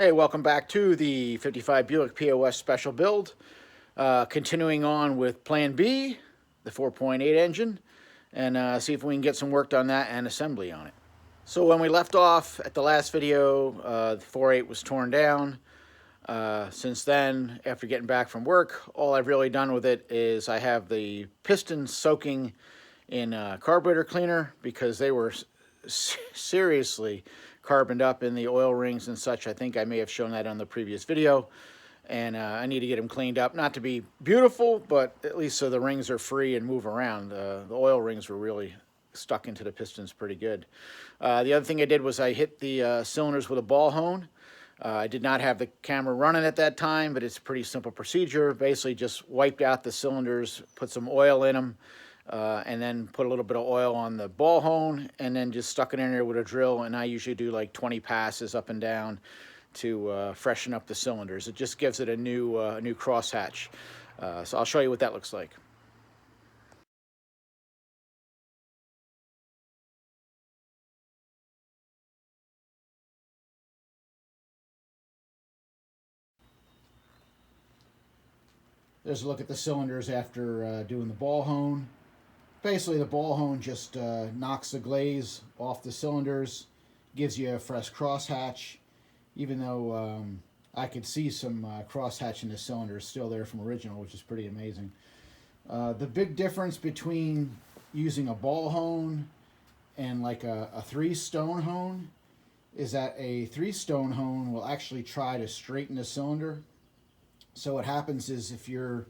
Hey, welcome back to the 55 Buick POS special build. Continuing on with Plan B, the 4.8 engine, and see if we can get some work on that and assembly on it. So when we left off at the last video, the 4.8 was torn down. Since then, after getting back from work, all I've really done with it is I have the pistons soaking in carburetor cleaner because they were seriously carboned up in the oil rings and such. I think I may have shown that on the previous video. And I need to get them cleaned up. Not to be beautiful, but at least so the rings are free and move around. The oil rings were really stuck into the pistons pretty good. The other thing I did was I hit the cylinders with a ball hone. I did not have the camera running at that time, but it's a pretty simple procedure. Basically just wiped out the cylinders, put some oil in them, and then put a little bit of oil on the ball hone, and then just stuck it in there with a drill. And I usually do like 20 passes up and down to freshen up the cylinders. It just gives it a new crosshatch. So I'll show you what that looks like. There's a look at the cylinders after doing the ball hone. Basically, the ball hone just knocks the glaze off the cylinders, gives you a fresh crosshatch, even though I could see some crosshatch in the cylinders still there from original, which is pretty amazing. The big difference between using a ball hone and like a 3-stone hone is that a 3-stone hone will actually try to straighten the cylinder. So what happens is if you're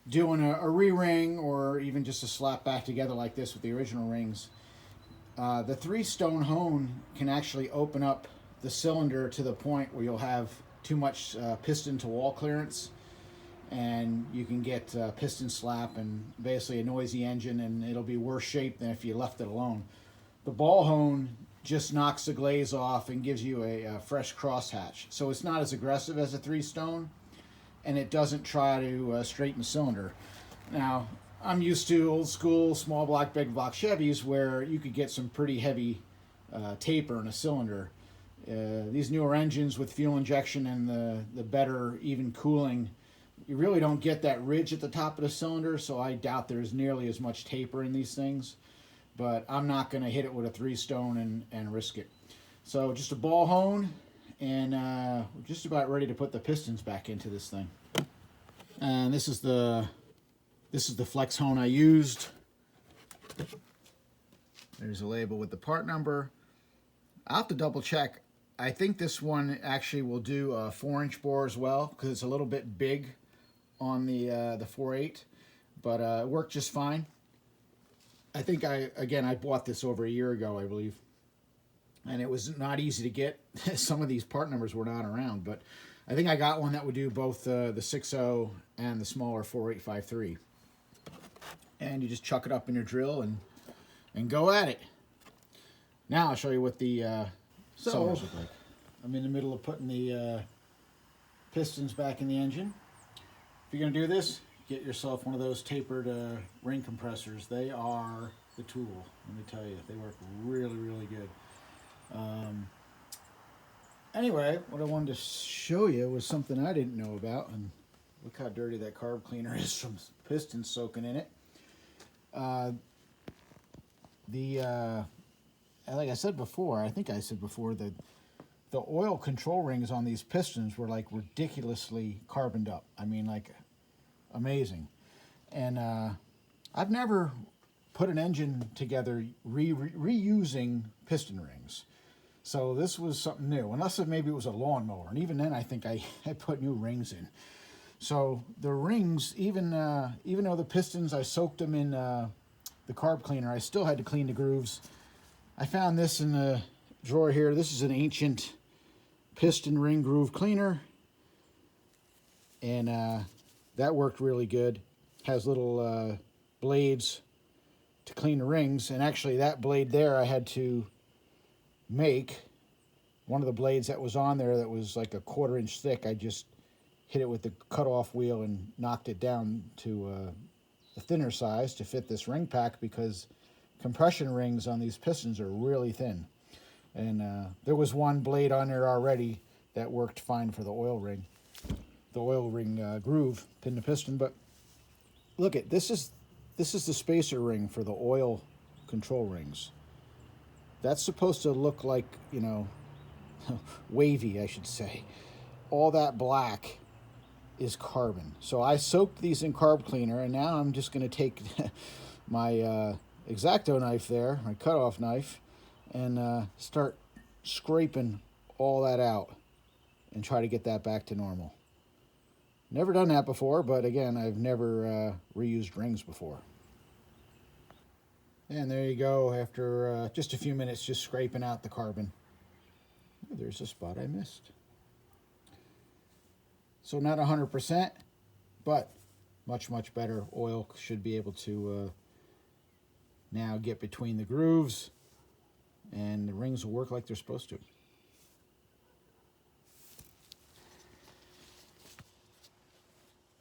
doing a re-ring or even just a slap back together like this with the original rings, the 3-stone hone can actually open up the cylinder to the point where you'll have too much piston to wall clearance, and you can get piston slap and basically a noisy engine, and it'll be worse shape than if you left it alone. The ball hone just knocks the glaze off and gives you a fresh crosshatch. So it's not as aggressive as a 3-stone, and it doesn't try to straighten the cylinder. Now, I'm used to old school small block, big block Chevys where you could get some pretty heavy taper in a cylinder. These newer engines with fuel injection and the better even cooling, you really don't get that ridge at the top of the cylinder, so I doubt there's nearly as much taper in these things. But I'm not going to hit it with a 3-stone and risk it. So just a ball hone, and we're just about ready to put the pistons back into this thing. And this is the flex hone I used. There's a label with the part number. I'll have to double check. I think this one actually will do a 4-inch bore as well, because it's a little bit big on the 4.8, but it worked just fine. I think I bought this over a year ago, I believe, and it was not easy to get. Some of these part numbers were not around, but I think I got one that would do both the 6.0 and the smaller 4.853. And you just chuck it up in your drill and go at it. Now I'll show you what the cylinders look like. I'm in the middle of putting the pistons back in the engine. If you're going to do this, get yourself one of those tapered ring compressors. They are the tool, let me tell you. They work really, really good. Anyway, what I wanted to show you was something I didn't know about, and look how dirty that carb cleaner is from pistons soaking in it. Like I said before, I think I said before, that the oil control rings on these pistons were like ridiculously carboned up. I mean, like, amazing. And I've never put an engine together reusing piston rings. So this was something new, unless maybe it was a lawnmower. And even then, I think I put new rings in. So the rings, even though the pistons, I soaked them in the carb cleaner, I still had to clean the grooves. I found this in the drawer here. This is an ancient piston ring groove cleaner. And that worked really good. Has little blades to clean the rings. And actually that blade there I had to make. One of the blades that was on there that was like a 1/4 inch thick, I just hit it with the cutoff wheel and knocked it down to a thinner size to fit this ring pack, because compression rings on these pistons are really thin. And there was one blade on there already that worked fine for the oil ring. The oil ring groove, pin to piston. But look at this is the spacer ring for the oil control rings. That's supposed to look like, you know, wavy, I should say. All that black is carbon. So I soaked these in carb cleaner, and now I'm just going to take my X-Acto knife there, my cutoff knife, and start scraping all that out and try to get that back to normal. Never done that before, but again, I've never reused rings before. And there you go, after just a few minutes just scraping out the carbon. Oh, there's a spot I missed. So not 100%, but much, much better. Oil should be able to now get between the grooves, and the rings will work like they're supposed to.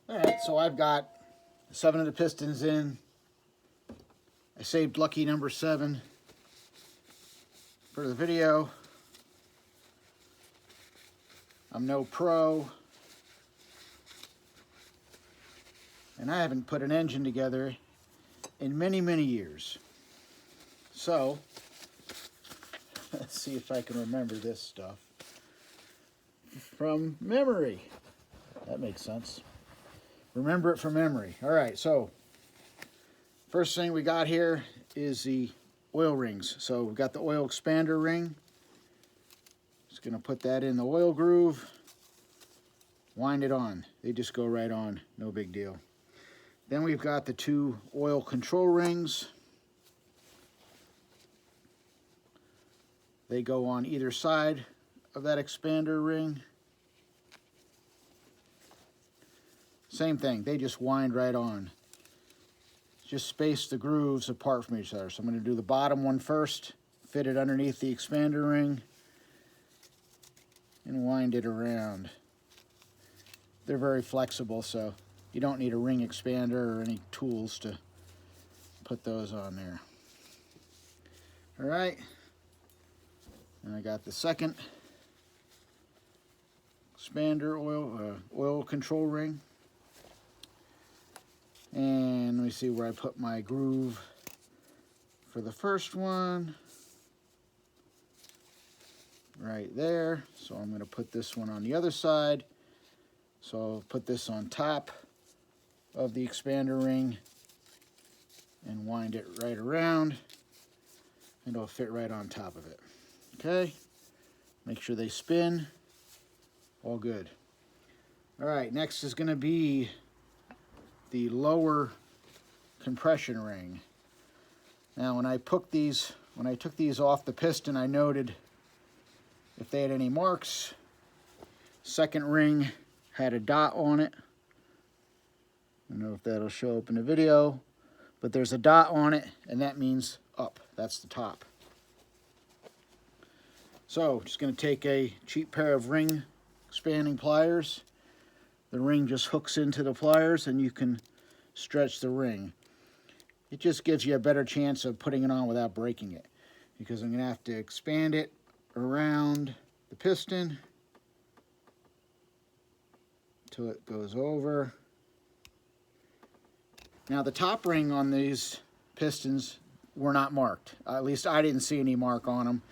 All right, so I've got 7 of the pistons in. I saved lucky number 7 for the video. I'm no pro, and I haven't put an engine together in many, many years. So, let's see if I can remember this stuff from memory. That makes sense. Remember it from memory. All right, so first thing we got here is the oil rings. So we've got the oil expander ring. Just gonna put that in the oil groove, wind it on. They just go right on, no big deal. Then we've got the 2 oil control rings. They go on either side of that expander ring. Same thing, they just wind right on. Just space the grooves apart from each other. So I'm going to do the bottom one first, fit it underneath the expander ring, and wind it around. They're very flexible, so you don't need a ring expander or any tools to put those on there. All right, and I got the second expander oil control ring. And let me see where I put my groove for the first one. Right there. So I'm going to put this one on the other side. So I'll put this on top of the expander ring and wind it right around, and it'll fit right on top of it. Okay, make sure they spin. All good. All right, next is going to be the lower compression ring. Now when I took these off the piston, I noted if they had any marks. Second ring had a dot on it. I don't know if that'll show up in the video, but there's a dot on it, and that means up. That's the top. So just going to take a cheap pair of ring expanding pliers. The ring just hooks into the pliers, and you can stretch the ring. It just gives you a better chance of putting it on without breaking it, because I'm going to have to expand it around the piston until it goes over. Now the top ring on these pistons were not marked. At least I didn't see any mark on them.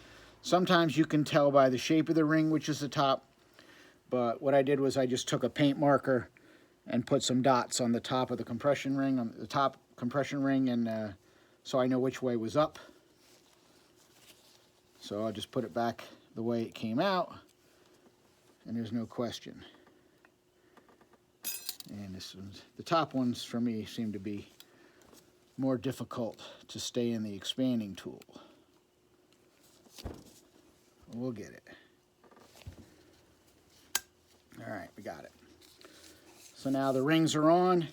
Sometimes you can tell by the shape of the ring which is the top, but what I did was I just took a paint marker and put some dots on the top of the compression ring, on the top compression ring, and so I know which way was up. So I'll just put it back the way it came out, and there's no question. And this one's, the top ones for me seem to be more difficult to stay in the expanding tool. We'll get it. All right, we got it. So now the rings are on.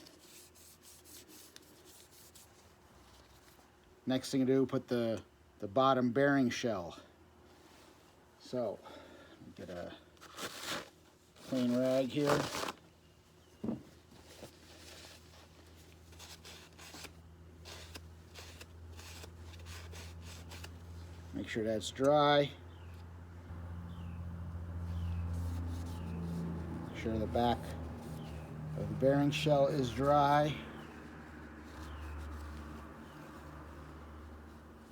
Next thing to do, put the bottom bearing shell. So, get a clean rag here. Make sure that's dry. sure the back of the bearing shell is dry.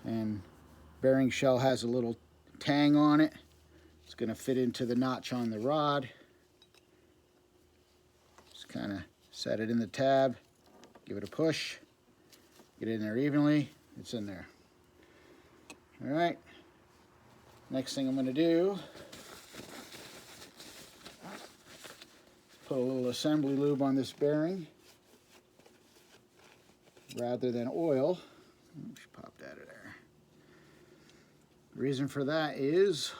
And bearing shell has a little tang on it. It's going to fit into the notch on the rod. Just kind of set it in the tab, give it a push, get it in there evenly. It's in there. All right. Next thing I'm going to do, put a little assembly lube on this bearing rather than oil. Just pop that in there. The reason for that is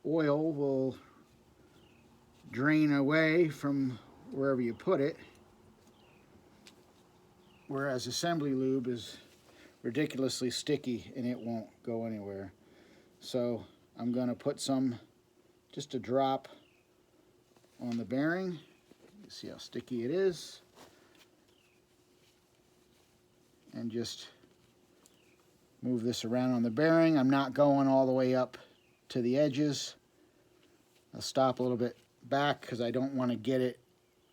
oil will drain away from wherever you put it, whereas assembly lube is ridiculously sticky and it won't go anywhere. So I'm going to put some, just a drop on the bearing. You see how sticky it is, and just move this around on the bearing. I'm not going all the way up to the edges. I'll stop a little bit back because I don't want to get it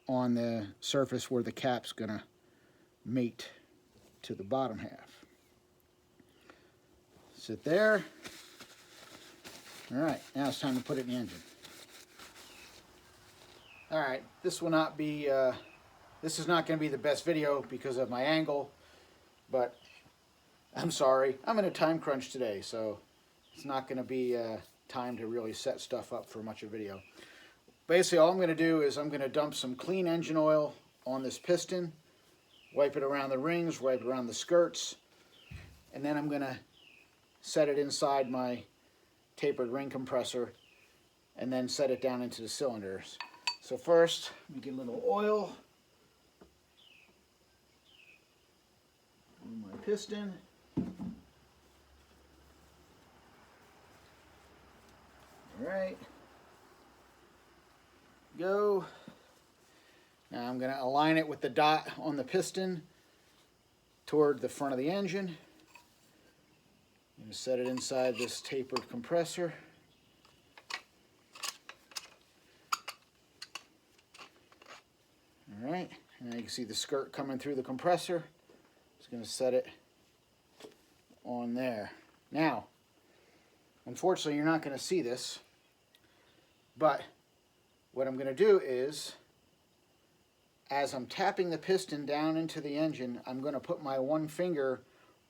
on the surface where the cap's gonna mate to the bottom half. Sit there. All right, now it's time to put it in the engine. All right, this will not be, this is not going to be the best video because of my angle, but I'm sorry. I'm in a time crunch today, so it's not going to be time to really set stuff up for much of a video. Basically, all I'm going to do is I'm going to dump some clean engine oil on this piston, wipe it around the rings, wipe it around the skirts, and then I'm going to set it inside my tapered ring compressor and then set it down into the cylinders. So first, let me get a little oil on my piston. All right, go. Now I'm going to align it with the dot on the piston toward the front of the engine. I'm going to set it inside this tapered compressor. All right, and you can see the skirt coming through the compressor. Just going to set it on there. Now, unfortunately, you're not going to see this, but what I'm going to do is, as I'm tapping the piston down into the engine, I'm going to put my one finger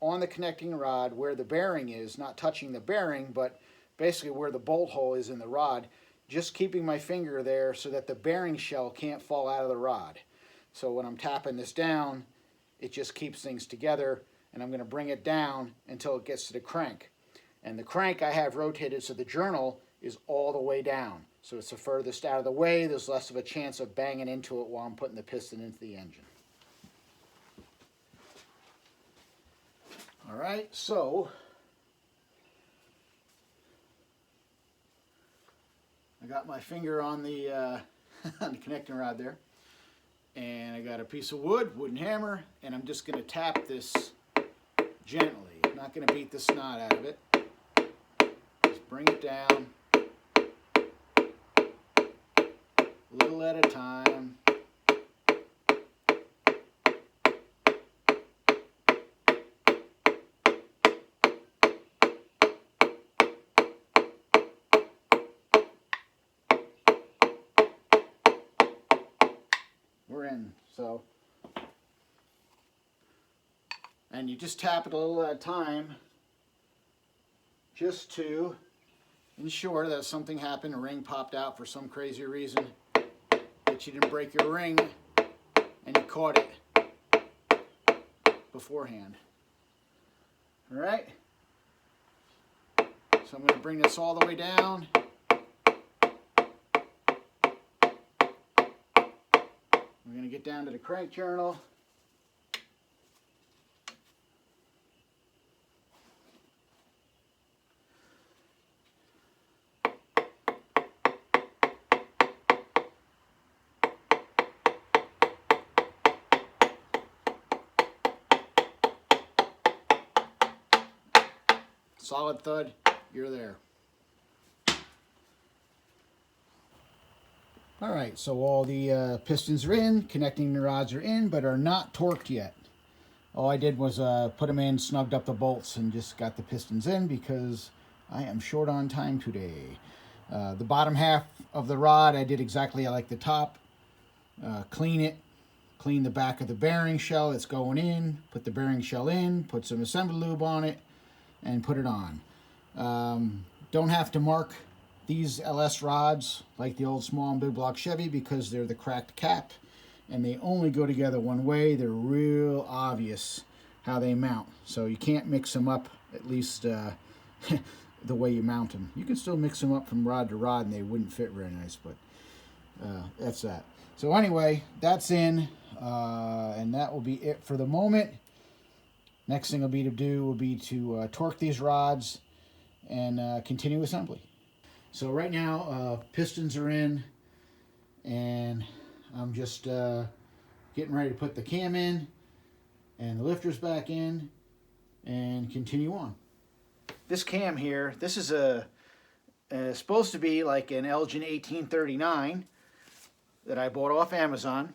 on the connecting rod where the bearing is, not touching the bearing, but basically where the bolt hole is in the rod, just keeping my finger there so that the bearing shell can't fall out of the rod. So when I'm tapping this down, it just keeps things together, and I'm going to bring it down until it gets to the crank. And the crank I have rotated so the journal is all the way down. So it's the furthest out of the way. There's less of a chance of banging into it while I'm putting the piston into the engine. All right, so I got my finger on the, on the connecting rod there, and I got a piece of wood, wooden hammer, and I'm just going to tap this gently. I'm not going to beat the snot out of it. Just bring it down, a little at a time. We're in, so, and you just tap it a little at a time just to ensure that if something happened, a ring popped out for some crazy reason, that you didn't break your ring and you caught it beforehand. All right, so I'm going to bring this all the way down. We're going to get down to the crank journal. Solid thud, you're there. All right, so all the pistons are in, connecting rods are in, but are not torqued yet. All I did was put them in, snugged up the bolts, and just got the pistons in because I am short on time today. The bottom half of the rod, I did exactly like the top. Clean it, clean the back of the bearing shell that's going in, put the bearing shell in, put some assembly lube on it, and put it on. Don't have to mark these LS rods like the old small and big block Chevy because they're the cracked cap and they only go together one way. They're real obvious how they mount, so you can't mix them up, at least the way you mount them. You can still mix them up from rod to rod and they wouldn't fit very nice, but that's that. So anyway, that's in, and that will be it for the moment. Next thing will be to torque these rods and continue assembly. So right now, pistons are in, and I'm just getting ready to put the cam in and the lifters back in and continue on. This cam here, this is supposed to be like an Elgin 1839 that I bought off Amazon,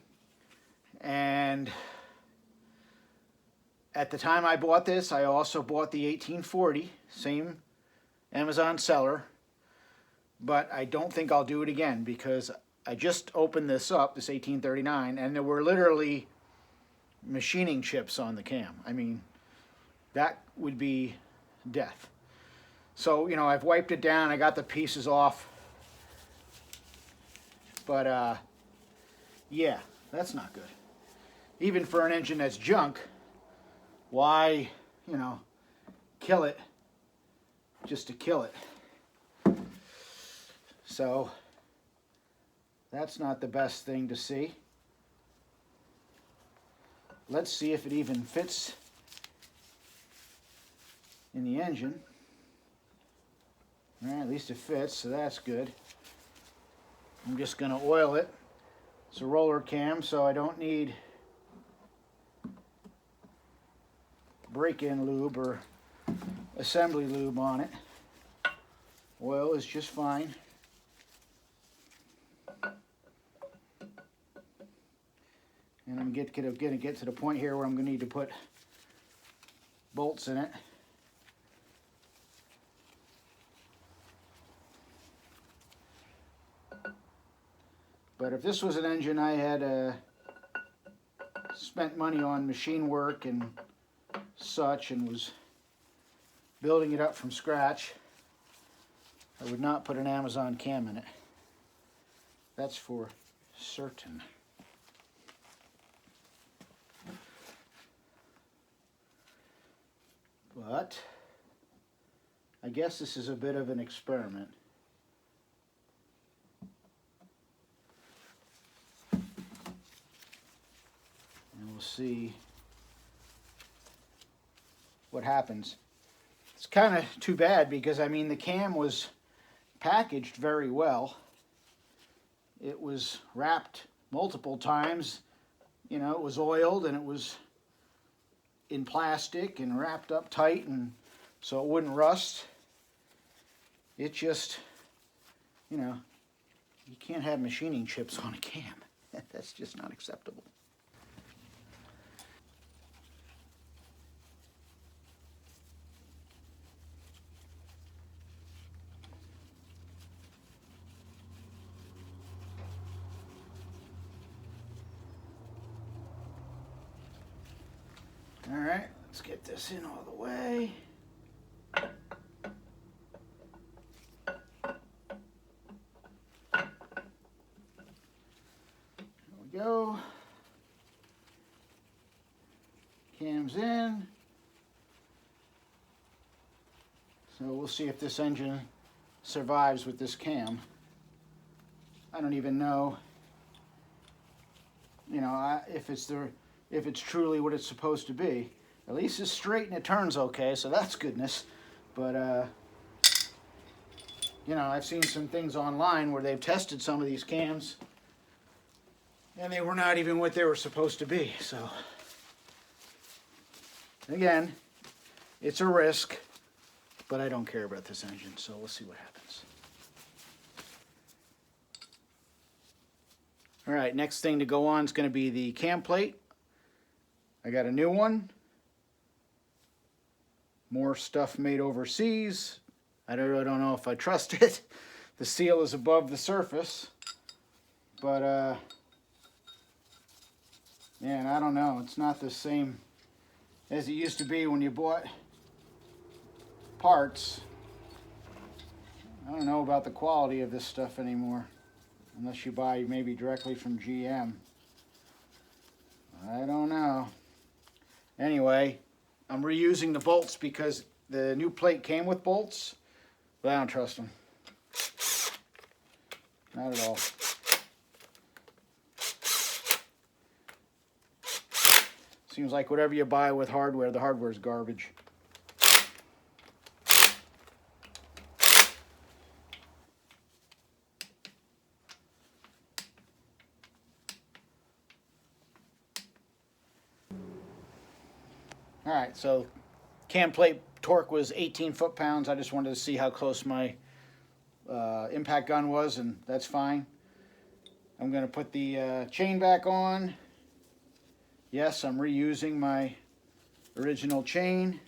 and at the time I bought this, I also bought the 1840, same Amazon seller, but I don't think I'll do it again because I just opened this up, this 1839, and there were literally machining chips on the cam. I mean, that would be death. So, you know, I've wiped it down, I got the pieces off, but yeah, that's not good. Even for an engine that's junk, why, you know, kill it just to kill it? So that's not the best thing to see. Let's see if it even fits in the engine. All right, at least it fits, so that's good. I'm just going to oil it. It's a roller cam, so I don't need break-in lube or assembly lube on it. Oil is just fine. And I'm going to get to the point here where I'm going to need to put bolts in it. But if this was an engine I had spent money on machine work and such and was building it up from scratch, I would not put an Amazon cam in it. That's for certain. But I guess this is a bit of an experiment. And we'll see what happens. It's kind of too bad because, I mean, the cam was packaged very well. It was wrapped multiple times. You know, it was oiled and it was in plastic and wrapped up tight, and so it wouldn't rust. It just, you know, you can't have machining chips on a cam. That's just not acceptable. All right, let's get this in all the way. There we go. Cam's in. So we'll see if this engine survives with this cam. I don't even know, you know, if it's truly what it's supposed to be. At least it's straight and it turns okay, so that's goodness. But you know, I've seen some things online where they've tested some of these cams and they were not even what they were supposed to be. So again, it's a risk, but I don't care about this engine, so we'll see what happens. All right, next thing to go on is going to be the cam plate. I got a new one. More stuff made overseas. I really don't know if I trust it. The seal is above the surface. But, yeah, and I don't know. It's not the same as it used to be when you bought parts. I don't know about the quality of this stuff anymore. Unless you buy maybe directly from GM. I don't know. Anyway, I'm reusing the bolts because the new plate came with bolts, but I don't trust them. Not at all. Seems like whatever you buy with hardware, the hardware is garbage. All right, so cam plate torque was 18 foot-pounds. I just wanted to see how close my impact gun was, and that's fine. I'm going to put the chain back on. Yes, I'm reusing my original chain.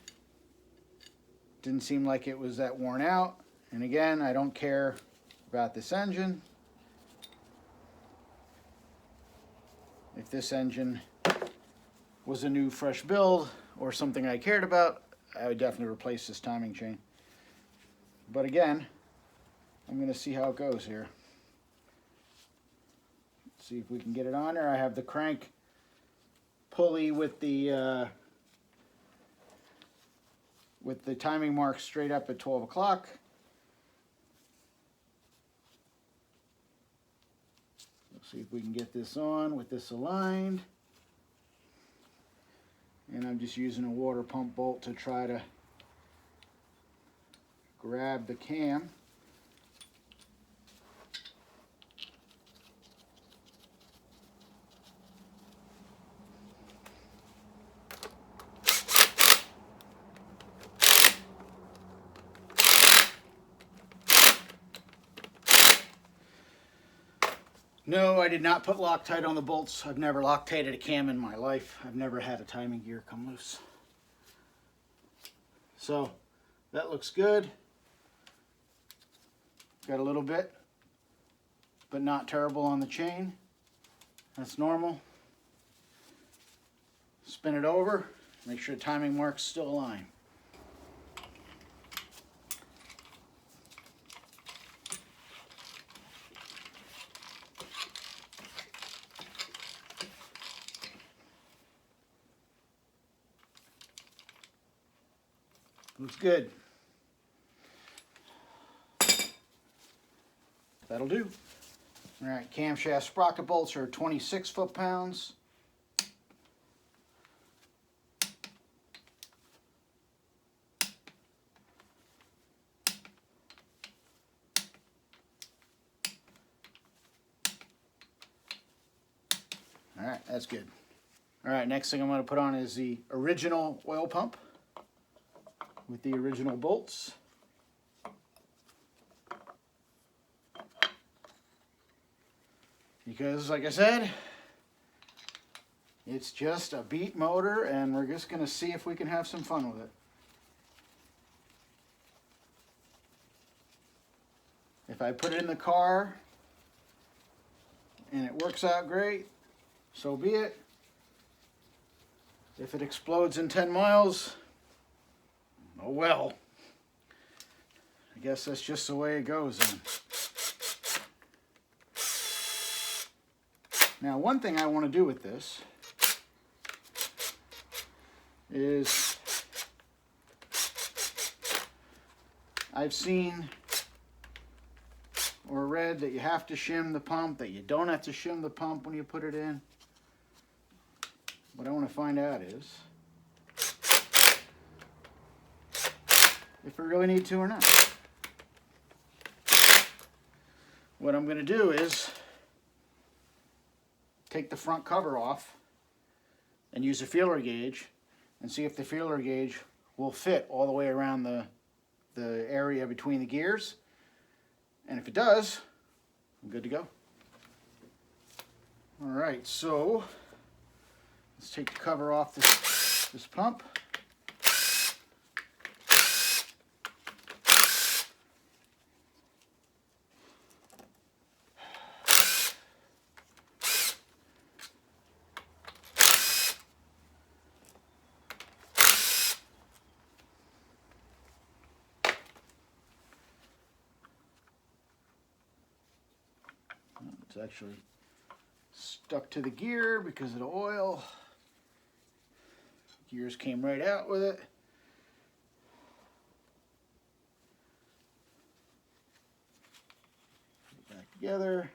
Didn't seem like it was that worn out. And again, I don't care about this engine. If this engine was a new fresh build or something I cared about, I would definitely replace this timing chain. But again, I'm going to see how it goes here. See if we can get it on there. I have the crank pulley with the timing mark straight up at 12 o'clock. Let's see if we can get this on with this aligned. And I'm just using a water pump bolt to try to grab the cam. No, I did not put Loctite on the bolts. I've never Loctited a cam in my life. I've never had a timing gear come loose. So that looks good. Got a little bit, but not terrible on the chain. That's normal. Spin it over, make sure the timing mark's still aligned. Looks good. That'll do. All right, camshaft sprocket bolts are 26 foot-pounds. All right, that's good. All right, next thing I'm going to put on is the original oil pump with the original bolts. Because, like I said, it's just a beat motor, and we're just going to see if we can have some fun with it. If I put it in the car and it works out great, so be it. If it explodes in 10 miles, oh well. I guess that's just the way it goes then. Now, one thing I want to do with this is I've seen or read that you have to shim the pump, that you don't have to shim the pump when you put it in. What I want to find out is if we really need to or not. What I'm going to do is take the front cover off and use a feeler gauge and see if the feeler gauge will fit all the way around the area between the gears. And if it does, I'm good to go. All right, so let's take the cover off this pump. It's actually stuck to the gear because of the oil. Gears came right out with it. Put it back together.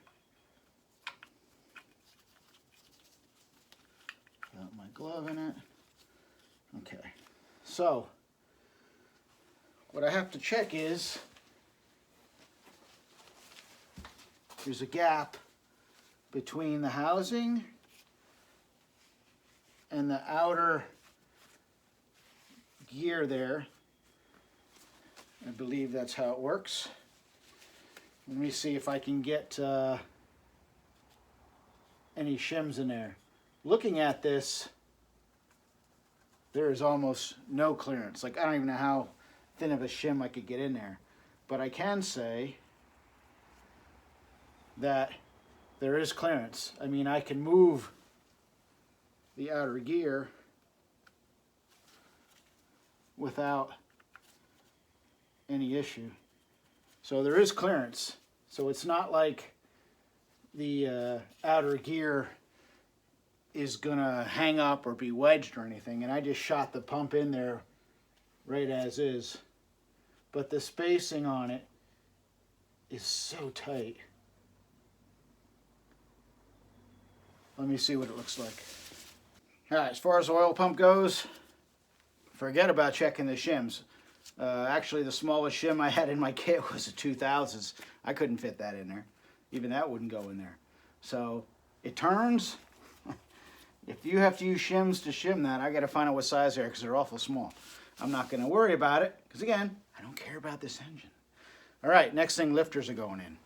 Got my glove in it. Okay, so what I have to check is there's a gap between the housing and the outer gear there. I believe that's how it works. Let me see if I can get any shims in there. Looking at this, there is almost no clearance. Like, I don't even know how thin of a shim I could get in there. But I can say that there is clearance. I mean, I can move the outer gear without any issue. So there is clearance. So it's not like the outer gear is gonna hang up or be wedged or anything. And I just shot the pump in there right as is. But the spacing on it is so tight. Let me see what it looks like. All right, as far as the oil pump goes, forget about checking the shims. Actually, the smallest shim I had in my kit was a 2000s. I couldn't fit that in there. Even that wouldn't go in there. So it turns. If you have to use shims to shim that, I got to find out what size they are because they're awful small. I'm not going to worry about it because, again, I don't care about this engine. All right, next thing, lifters are going in.